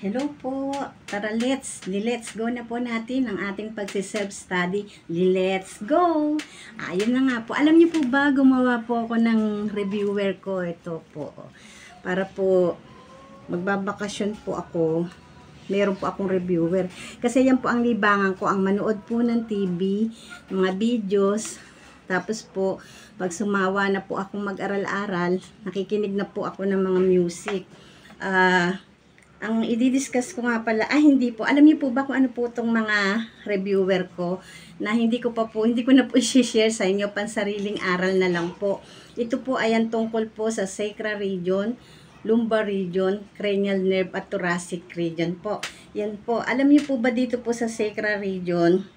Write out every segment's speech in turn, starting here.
Hello po. Tara, let's go na po natin ang ating pagsi-self-study. Let's go! Ayun na nga po. Alam niyo po ba, gumawa po ako ng reviewer ko. Ito po. Para po, magbabakasyon po ako. Meron po akong reviewer. Kasi yan po ang libangan ko. Ang manood po ng TV, mga videos. Tapos po, pag sumawa na po akong mag-aral-aral, nakikinig na po ako ng mga music. Ang i-discuss ko nga pala, hindi po. Alam niyo po ba kung ano po itong mga reviewer ko na hindi ko na po i-share sa inyo, pansariling aral na lang po. Ito po ayan tungkol po sa sacral region, lumbar region, cranial nerve at thoracic region po. Yan po. Alam niyo po ba dito po sa sacral region,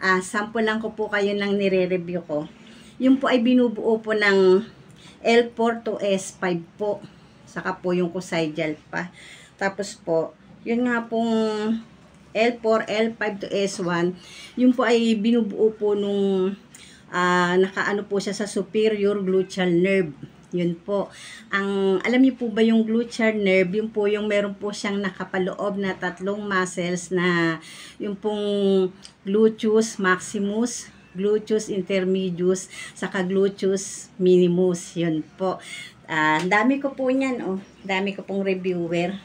sample lang ko po kayo ng nire-review ko. Yung po ay binubuo po ng L4 to S5 po. Saka po yung coccygeal pa. Tapos po, yun nga pong L4, L5 to S1, yun po ay binubuo po nung nakaano po siya sa superior gluteal nerve. Yun po. Alam niyo po ba yung gluteal nerve, yun po yung meron po siyang nakapaloob na tatlong muscles na yung pong gluteus maximus, gluteus intermedius, saka gluteus minimus. Yun po. Dami ko po niyan, dami ko pong reviewer.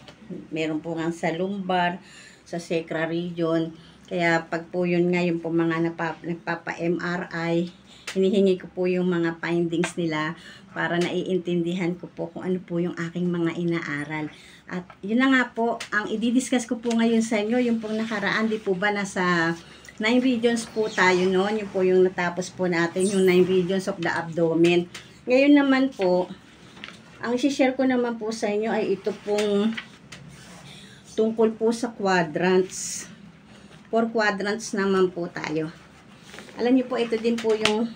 Meron po nga sa lumbar, sa sacral region. Kaya pag po yun nga, yung po mga nagpapa-MRI, hinihingi ko po yung mga findings nila para naiintindihan ko po kung ano po yung aking mga inaaral. At yun na nga po, ang i-discuss ko po ngayon sa inyo, yung pong nakaraan, di po ba nasa 9 regions po tayo noon, yung po yung natapos po natin, yung 9 regions of the abdomen. Ngayon naman po, ang i-share ko naman po sa inyo ay ito pong tungkol po sa quadrants. 4 quadrants naman po tayo. Alam niyo po, ito din po yung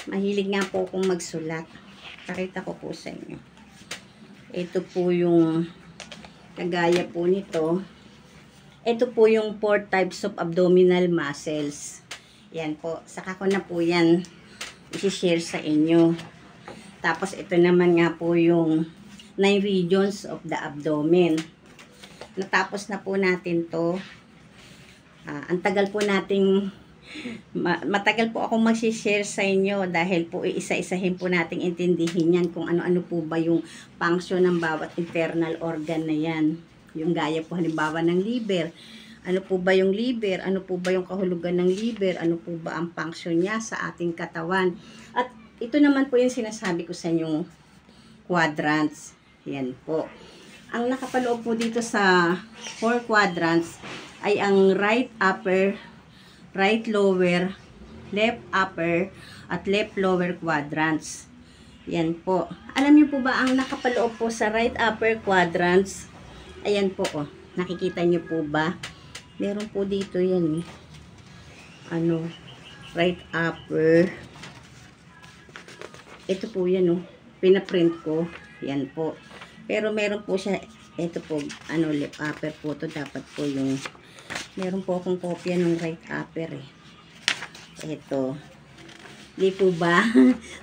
mahilig nga po kung magsulat. Pakita ko po sa inyo. Ito po yung kagaya po nito. Ito po yung 4 types of abdominal muscles. Yan po. Saka ko na po yan i-share sa inyo. Tapos ito naman nga po yung 9 regions of the abdomen. Natapos na po natin to. Ang tagal po nating matagal po akong mag-share sa inyo dahil po isa-isahin po nating intindihin yan kung ano-ano po ba yung function ng bawat internal organ na yan. Yung gaya po halimbawa ng liver. Ano po ba yung liver? Ano po ba yung kahulugan ng liver? Ano po ba ang function niya sa ating katawan? At ito naman po yung sinasabi ko sa inyong quadrants. Yan po. Ang nakapaloob po dito sa 4 quadrants ay ang right upper, right lower, left upper, at left lower quadrants. Yan po. Alam niyo po ba ang nakapaloob po sa right upper quadrants? Ayan po, nakikita niyo po ba? Meron po dito yan right upper. Ito po yan pinaprint ko. Yan po. Pero meron po siya, ito po, left upper po to. Dapat po yung, meron po akong kopya ng right upper Ito. Di po ba?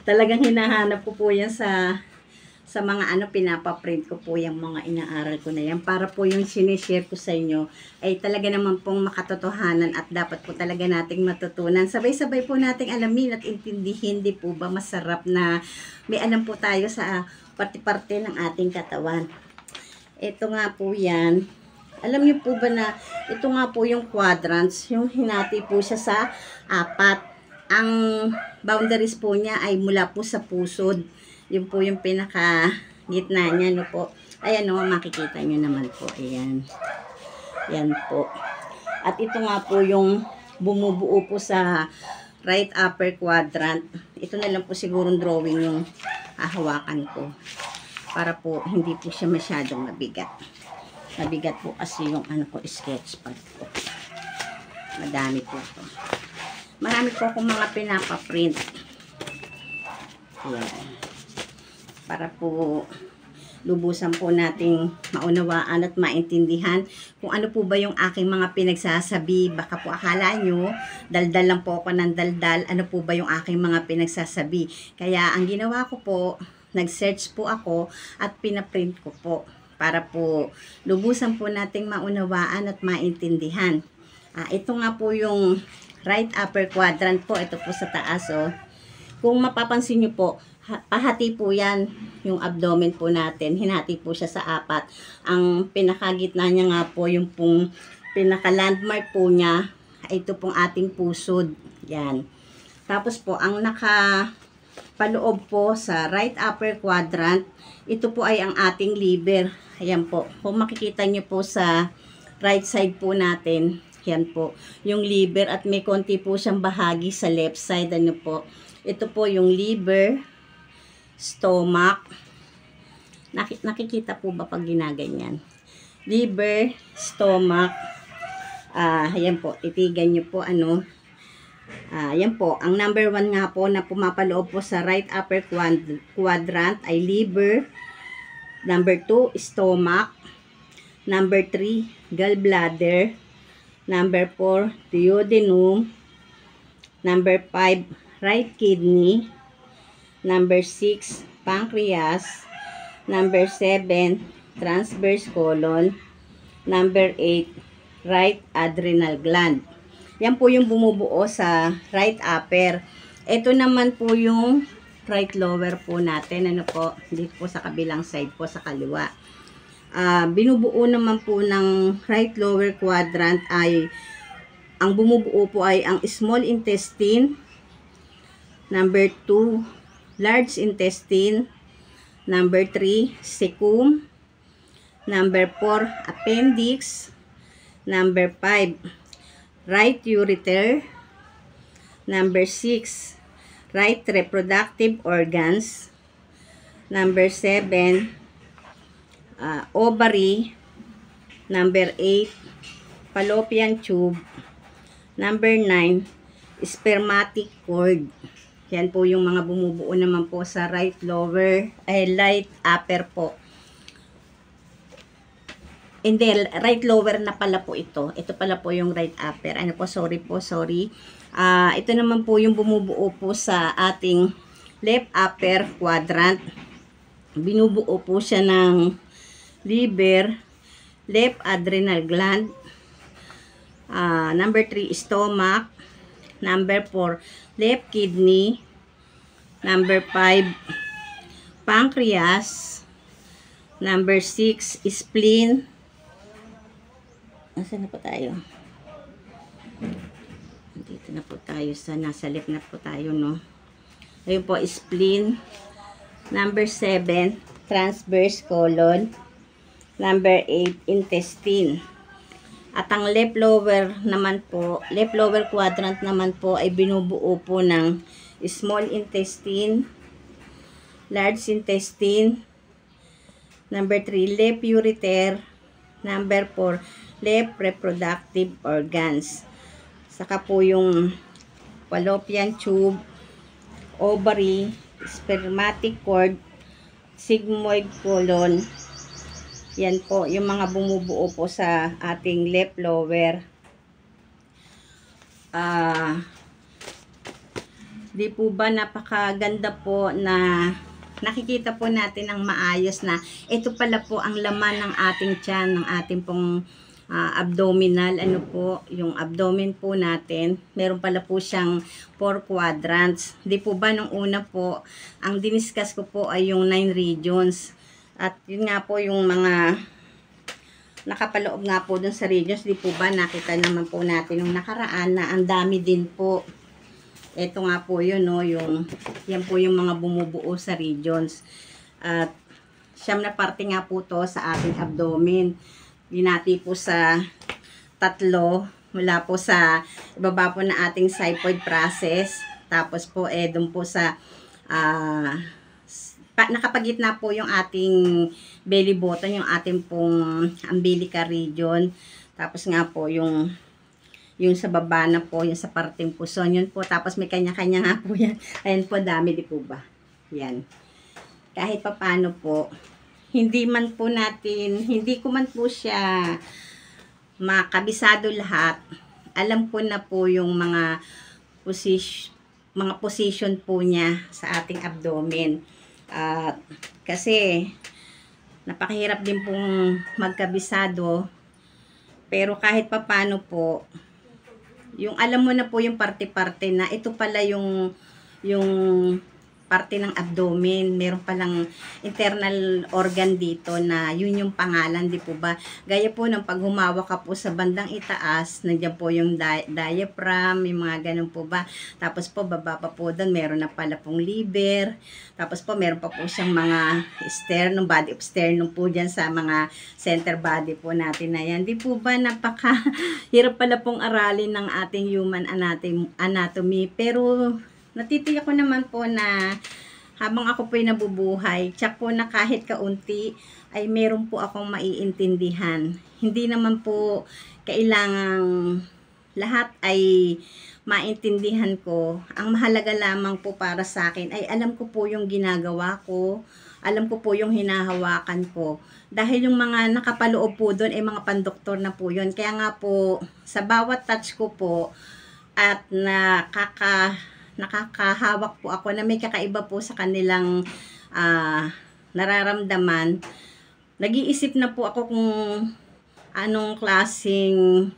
Talagang hinahanap ko po yan sa mga pinapaprint ko po yung mga inaaral ko na yan. Para po yung sinishare ko sa inyo ay talaga naman pong makatotohanan at dapat po talaga nating matutunan. Sabay-sabay po nating alamin at intindihin. Di po ba masarap na may alam po tayo sa parte-parte ng ating katawan. Ito nga po yan. Alam niyo po ba na ito nga po yung quadrants, yung hinati po siya sa 4. Ang boundaries po niya ay mula po sa pusod. Yun po yung pinaka gitna niya, po. Ayan makikita niyo naman po. Ayan. Yan po. At ito nga po yung bumubuo po sa right upper quadrant. Ito na lang po sigurong drawing yung hahawakan ko. Para po hindi po siya masyadong mabigat. Mabigat po kasi yung sketch pad po. Madami po ito. Marami po akong mga pinapaprint. Ayan. Para po lubusan po nating maunawaan at maintindihan kung ano po ba yung aking mga pinagsasabi. Baka po akala nyo, daldal lang po ako ng daldal. Ano po ba yung aking mga pinagsasabi? Kaya ang ginawa ko po, nag-search po ako at pinaprint ko po. para po lubusan po nating maunawaan at maintindihan. Ito nga po yung right upper quadrant po. Ito po sa taas, oh. Kung mapapansin nyo po, pahati po yan yung abdomen po natin. Hinati po siya sa 4. Ang pinakagitna niya nga po, yung pong pinaka-landmark po niya, ito pong ating pusod. Yan. Tapos po, ang nakapaloob po sa right upper quadrant, ito po ay ang ating liver. Ayan po. Kung makikita nyo po sa right side po natin, yan po, yung liver at may konti po siyang bahagi sa left side. Ano po? Ito po yung liver, stomach. Nakikita po ba pag ginaganyan? Liver, stomach. Ayan po, titigan nyo po ano. Ayan po, ang number 1 nga po na pumapaloob po sa right upper quadrant ay liver. Number 2, stomach. Number 3, gallbladder. Number 4, duodenum. Number 5, right kidney. Number 6, pancreas. Number 7, transverse colon. Number 8, right adrenal gland. Yan po yung bumubuo sa right upper. Ito naman po yung right lower po natin. Ano po? Dito po sa kabilang side po, sa kaliwa. Binubuo naman po ng right lower quadrant ay, ang bumubuo po ay ang small intestine, number 2, large intestine, number 3, cecum, number 4, appendix, number 5, right ureter, number 6, right reproductive organs, number 7, ovary, number 8, fallopian tube, number 9, spermatic cord. Yan po yung mga bumubuo naman po sa right lower, right upper po. Hindi, right lower na pala po ito. Ito pala po yung right upper. Ano po, sorry. Ito naman po yung bumubuo po sa ating left upper quadrant. Binubuo po siya ng liver, left adrenal gland, number 3, stomach, number 4, left kidney, number 5, pancreas, number 6, spleen. Nasaan na po tayo? Dito na po tayo sa nasa left na po tayo, no? Ayun po, spleen. Number 7, transverse colon. Number 8, intestine. At ang left lower naman po, left lower quadrant naman po ay binubuo po ng small intestine, large intestine, number 3, left ureter, number 4, left reproductive organs. Saka po yung fallopian tube, ovary, spermatic cord, sigmoid colon. Yan po, yung mga bumubuo po sa ating left lower. Di po ba napakaganda po na nakikita po natin ang maayos na ito pala po ang laman ng ating tiyan, ng ating pong abdominal. Ano po, yung abdomen po natin, meron pala po siyang 4 quadrants. Di po ba nung una po, ang diniscuss ko po ay yung 9 regions. At yun nga po yung mga nakapaloob nga po dun sa regions. Di po ba nakita naman po natin yung nakaraan na ang dami din po. Ito nga po yun, no, yan po yung mga bumubuo sa regions. At siyam na parte nga po to sa ating abdomen. Binati po sa 3, mula po sa ibaba po na ating xiphoid process. Tapos po, dun po sa nakapagitna po yung ating belly button, yung ating pong umbilical region. Tapos nga po yung sa baba na po, yung sa parteng puson, yun po. Tapos may kanya-kanya nga po yan. Ayan po, dami di po ba? Yan. Kahit pa paano po, hindi ko man po siya makabisado lahat. Alam ko na po yung mga position po niya sa ating abdomen. Kasi Napakahirap din pong magkabisado. Pero kahit papano po, yung alam mo na po yung parte-parte na ito pala yung parte ng abdomen. Meron palang internal organ dito na yun yung pangalan, di po ba? Gaya po ng pag humawak ka po sa bandang itaas, nandiyan po yung diaphragm, yung mga ganun po ba? Tapos po, baba pa po doon, meron na pala pong liver. Tapos po, meron pa po siyang mga sternum, body of sternum po dyan sa mga center body po natin na yan. Di po ba napaka-hirap pala pong aralin ng ating human anatomy. Pero natitiyak ko naman po na habang ako po'y nabubuhay, tsak po na kahit kaunti ay meron po akong maiintindihan. Hindi naman po kailangang lahat ay maintindihan ko. Ang mahalaga lamang po para sa akin ay alam ko po yung ginagawa ko, alam ko po yung hinahawakan ko. Dahil yung mga nakapaloob po doon ay mga pandoktor na po yun. Kaya nga po, sa bawat touch ko po at nakakahawak po ako na may kakaiba po sa kanilang nararamdaman. Nag-iisip na po ako kung anong klaseng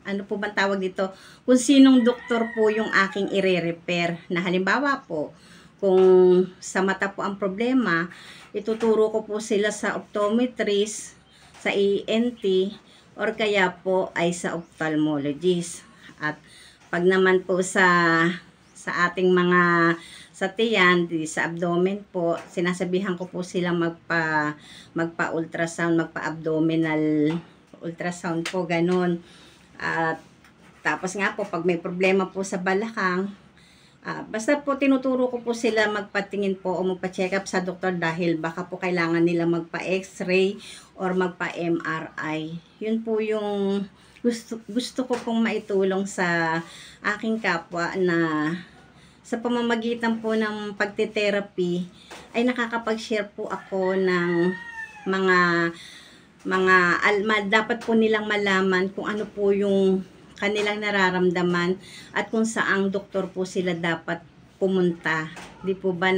ano po bang tawag dito, kung sinong doktor po yung aking ire-repair. Na halimbawa po, kung sa mata po ang problema, ituturo ko po sila sa optometrist, sa ENT, or kaya po ay sa ophthalmologist. At pag naman po sa ating mga sa tiyan, sa abdomen po, sinasabihan ko po silang magpa-ultrasound, magpa-abdominal ultrasound po, ganun. At tapos nga po, pag may problema po sa balakang, basta po tinuturo ko po sila magpatingin po o magpa-check up sa doktor dahil baka po kailangan nila magpa-x-ray or magpa-MRI. Yun po yung gusto ko pong maitulong sa aking kapwa na sa pamamagitan po ng pagte-therapy ay nakakapag-share po ako ng dapat po nilang malaman kung ano po yung kanilang nararamdaman at kung saang doktor po sila dapat pumunta. Di po ba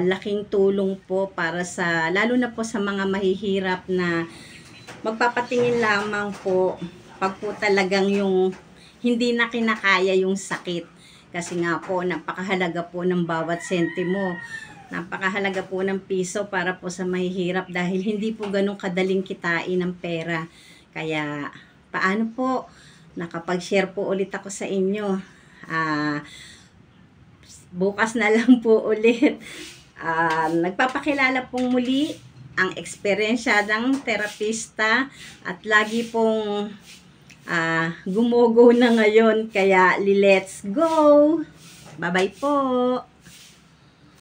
laking tulong po para sa, lalo na po sa mga mahihirap na magpapatingin lamang po pag po talagang yung hindi na kinakaya yung sakit. Kasi nga po, napakahalaga po ng bawat sentimo. Napakahalaga po ng piso para po sa mahihirap dahil hindi po ganun kadaling kitain ng pera. Kaya, paano po? Nakapag-share po ulit ako sa inyo. Bukas na lang po ulit. Nagpapakilala pong muli ang eksperyensiyadang terapista at lagi pong gumugo na ngayon. Kaya, let's go! Bye-bye po!